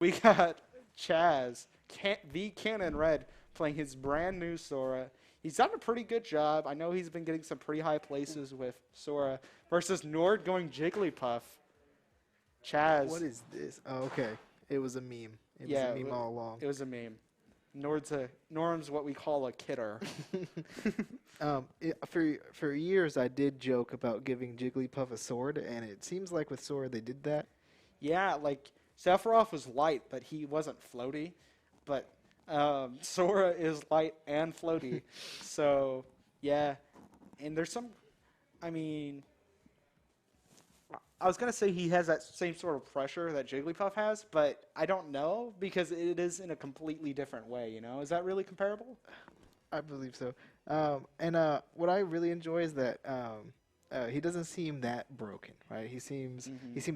We got Chaz, the Canon Red, playing his brand new Sora. He's done a pretty good job. I know he's been getting some pretty high places with Sora versus n0rd going Jigglypuff. What Chaz, is this? Oh, okay. It was a meme. It was a yeah, meme all along. it was a meme. Norm's what we call a kidder. For years, I did joke about giving Jigglypuff a sword, and it seems like with Sora they did that. Yeah, like Sephiroth was light, but he wasn't floaty. But Sora is light and floaty. So yeah, and there's some. I mean, I was gonna say he has that same sort of pressure that Jigglypuff has, but I don't know because it is in a completely different way. You know, is that really comparable? I believe so. And what I really enjoy is that he doesn't seem that broken, right? He seems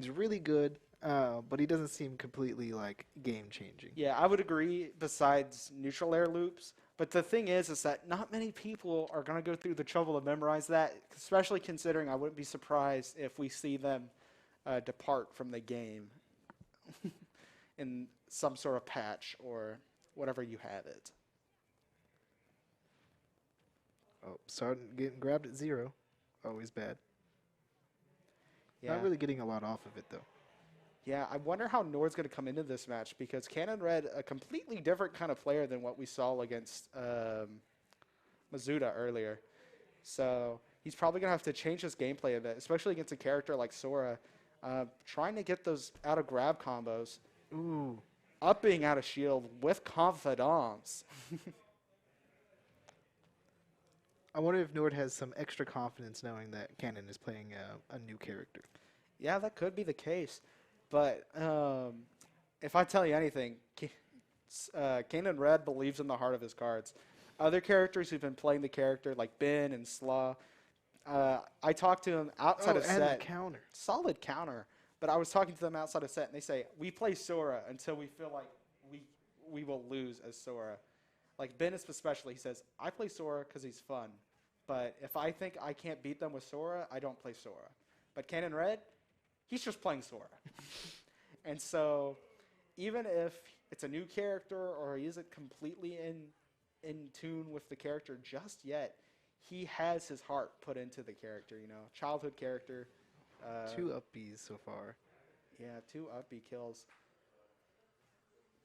really good, but he doesn't seem completely like game changing. Yeah, I would agree. Besides neutral air loops, but the thing is that not many people are gonna go through the trouble to memorize that, especially considering I wouldn't be surprised if we see them depart from the game in some sort of patch or whatever you have it. Oh, starting getting grabbed at 0, always bad. Yeah. Not really getting a lot off of it though. Yeah, I wonder how n0rd's going to come into this match because Canon Red, a completely different kind of player than what we saw against Mizuta earlier. So he's probably going to have to change his gameplay a bit, especially against a character like Sora. Trying to get those out of grab combos. Ooh. Upping out of shield with confidence. I wonder if n0rd has some extra confidence knowing that Canon is playing a new character. Yeah, that could be the case. But if I tell you anything, Canon Red believes in the heart of his cards. Other characters who've been playing the character, like Ben and Slaw, I talked to him outside of and set. the counter. Solid counter. But I was talking to them outside of set, and they say, we play Sora until we feel like we will lose as Sora. Like Ben especially, he says, I play Sora because he's fun. But if I think I can't beat them with Sora, I don't play Sora. But Canon Red, he's just playing Sora. And so even if it's a new character or he isn't completely in tune with the character just yet, he has his heart put into the character, you know, childhood character. 2 up Bs so far. Yeah, 2 up B kills.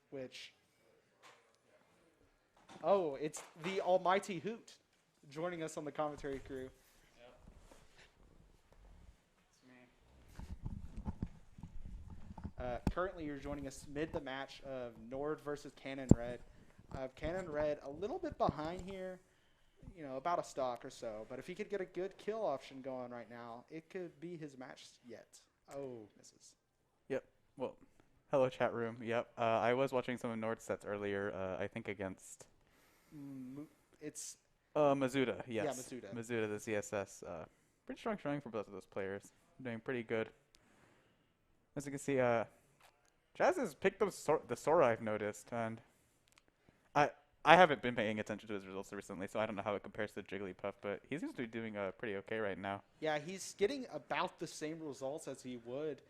Which, oh, it's the almighty Hoot joining us on the commentary crew. Yep. It's me. Currently, you're joining us mid the match of n0rd versus Canon Red. Canon Red a little bit behind here, you know, about a stock or so. But if he could get a good kill option going right now, it could be his match yet. Oh, misses. Yep. Well, hello chat room. Yep. I was watching some of n0rd's sets earlier. I think against It's Mizuta. Yes. Yeah, Mizuta. Mizuta, the CSS. Pretty strong showing for both of those players. Doing pretty good. As you can see, Jazz has picked up the Sora I've noticed, and I haven't been paying attention to his results recently, so I don't know how it compares to Jigglypuff, but he seems to be doing pretty okay right now. Yeah, he's getting about the same results as he would.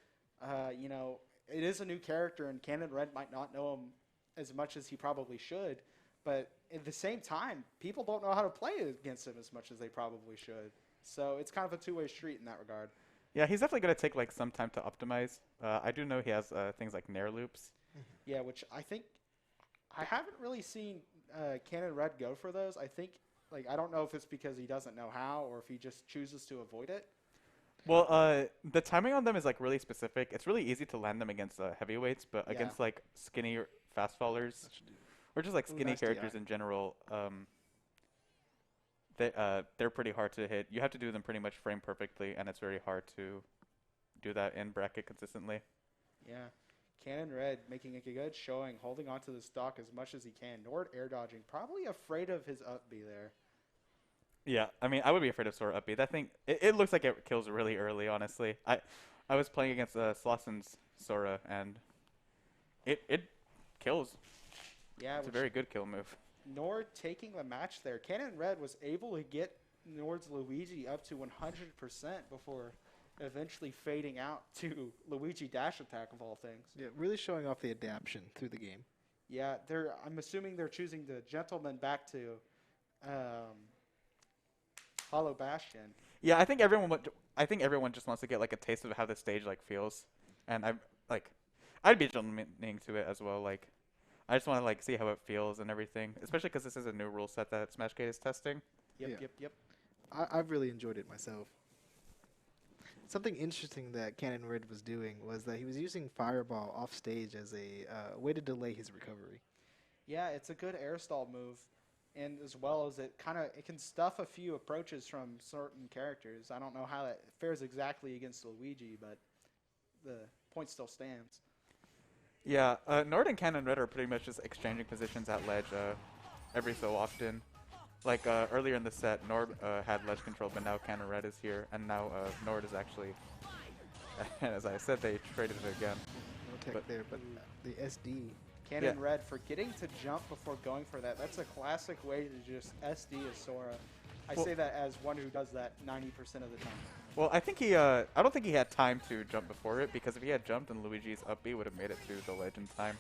You know, it is a new character, and Canon Red might not know him as much as he probably should. But at the same time, people don't know how to play against him as much as they probably should. So it's kind of a two-way street in that regard. Yeah, he's definitely going to take like some time to optimize. I do know he has things like n0rd loops. Yeah, which I think I haven't really seen Canon Red go for those. I think, like, I don't know if it's because he doesn't know how or if he just chooses to avoid it. Well, the timing on them is like really specific. It's really easy to land them against heavyweights, but Yeah. against like skinny fast fallers or just like skinny nice characters DI. in general, they're pretty hard to hit. You have to do them pretty much frame perfectly, and it's very hard to do that in bracket consistently. Yeah. Canon Red making a good showing, holding onto the stock as much as he can. n0rd air dodging, probably afraid of his up B there. Yeah, I mean, I would be afraid of Sora up B. That thing, it looks like it kills really early, honestly. I was playing against Slosson's Sora, and it kills. Yeah, It's a very good kill move. n0rd taking the match there. Canon Red was able to get n0rd's Luigi up to 100% before eventually fading out to Luigi dash attack of all things. Yeah, really showing off the adaptation through the game. Yeah, I'm assuming they're choosing the gentleman back to Hollow Bastion. Yeah, I think everyone just wants to get like a taste of how the stage like feels, and I'd be jumping to it as well. Like, I just want to like see how it feels and everything, especially because this is a new rule set that Smashcade is testing. Yep. I've really enjoyed it myself. Something interesting that n0rd was doing was that he was using Fireball off stage as a way to delay his recovery. Yeah, it's a good air stall move, and as well as it can stuff a few approaches from certain characters. I don't know how that fares exactly against Luigi, but the point still stands. Yeah, n0rd and n0rd are pretty much just exchanging positions at ledge every so often. Like earlier in the set, n0rd had ledge control, but now n0rd is here, and now n0rd is actually, as I said, they traded it again. No tech there, but the SD. n0rd forgetting to jump before going for that. That's a classic way to just SD a Sora. I say that as one who does that 90% of the time. Well, I think I don't think he had time to jump before it, because if he had jumped, then Luigi's up B would have made it to the ledge in time.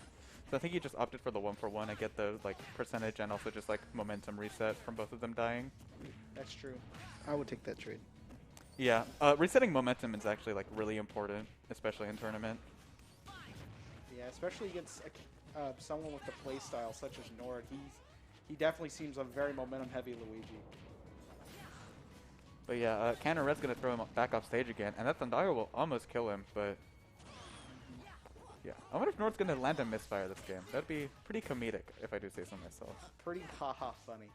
So I think he just opted for the 1-for-1 and get the like percentage and also just like momentum reset from both of them dying. That's true. I would take that trade. Yeah, resetting momentum is actually like really important, especially in tournament. Yeah, especially against someone with the play style such as n0rd. He definitely seems a very momentum-heavy Luigi. But yeah, n0red's gonna throw him back off stage again, and that Thundaga will almost kill him, but yeah. I wonder if n0rd's gonna land a misfire this game. That'd be pretty comedic, if I do say so myself. Pretty haha funny.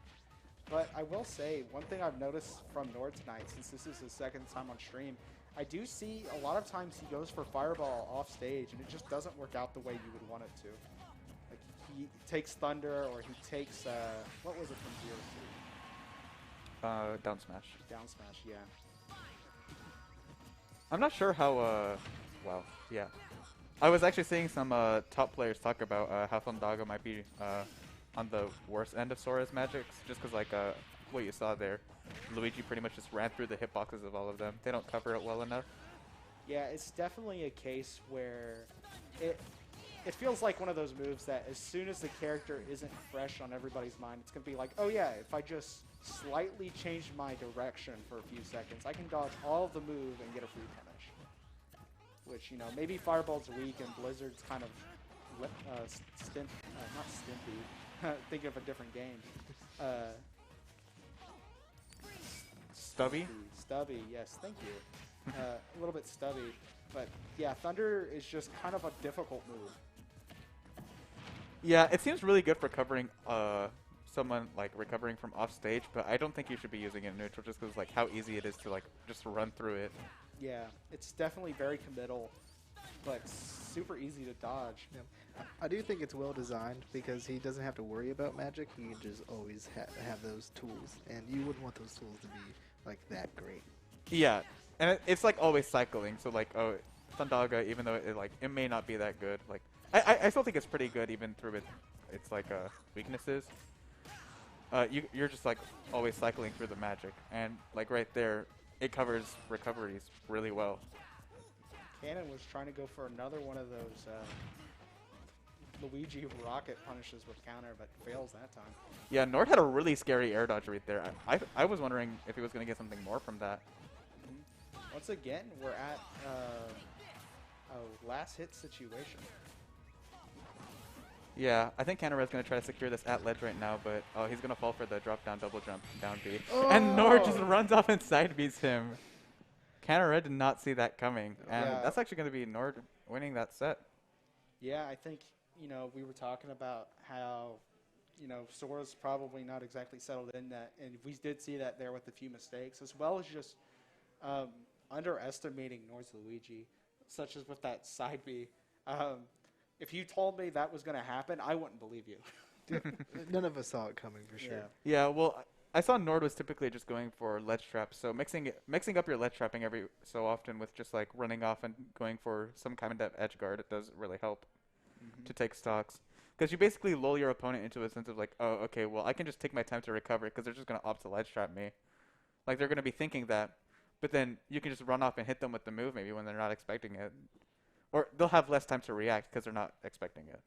But I will say, one thing I've noticed from n0rd tonight, since this is his second time on stream, I do see a lot of times he goes for Fireball off stage, and it just doesn't work out the way you would want it to. Like, he takes Thunder, or he takes, what was it from 0-2? Down smash. Down smash, yeah. I'm not sure how, well, yeah. I was actually seeing some top players talk about how Thundaga might be on the worst end of Sora's magics, just because like what you saw there, Luigi pretty much just ran through the hitboxes of all of them. They don't cover it well enough. Yeah, it's definitely a case where it feels like one of those moves that as soon as the character isn't fresh on everybody's mind, it's going to be like, oh yeah, if I just slightly change my direction for a few seconds, I can dodge all of the move and get a free punish. Which, you know, maybe Fireball's weak and Blizzard's kind of not stimpy. Thinking of a different game. Stubby? Stubby, yes, thank you. A little bit stubby. But yeah, Thunder is just kind of a difficult move. Yeah, it seems really good for covering someone like recovering from off stage, but I don't think you should be using it in neutral just because like how easy it is to like just run through it. Yeah, it's definitely very committal, but super easy to dodge. Yeah. I do think it's well designed because he doesn't have to worry about magic. He can just always have those tools, and you wouldn't want those tools to be like that great. Yeah, and it's like always cycling. So like, oh, Thundaga, even though it may not be that good, like I still think it's pretty good even through its like weaknesses. You're just like always cycling through the magic, and like right there, it covers recoveries really well. Cannon was trying to go for another one of those Luigi rocket punishes with counter, but fails that time. Yeah, n0rd had a really scary air dodge right there. I was wondering if he was going to get something more from that. Once again, we're at a last hit situation. Yeah, I think n0red's going to try to secure this at ledge right now, but he's going to fall for the drop down double jump down B. Oh! And n0rd just runs off and side B's him. n0red did not see that coming, and Yeah. that's actually going to be n0rd winning that set. Yeah, I think, you know, we were talking about how, you know, Sora's probably not exactly settled in that, and we did see that there with a few mistakes, as well as just underestimating n0rd's Luigi, such as with that side B. If you told me that was going to happen, I wouldn't believe you. None of us saw it coming for sure. Yeah, well, I saw n0rd was typically just going for ledge traps, so mixing up your ledge trapping every so often with just like running off and going for some kind of edge guard, it does really help to take stocks. Because you basically lull your opponent into a sense of like, oh, okay, well, I can just take my time to recover because they're just going to opt to ledge trap me. Like, they're going to be thinking that, but then you can just run off and hit them with the move maybe when they're not expecting it. Or they'll have less time to react because they're not expecting it.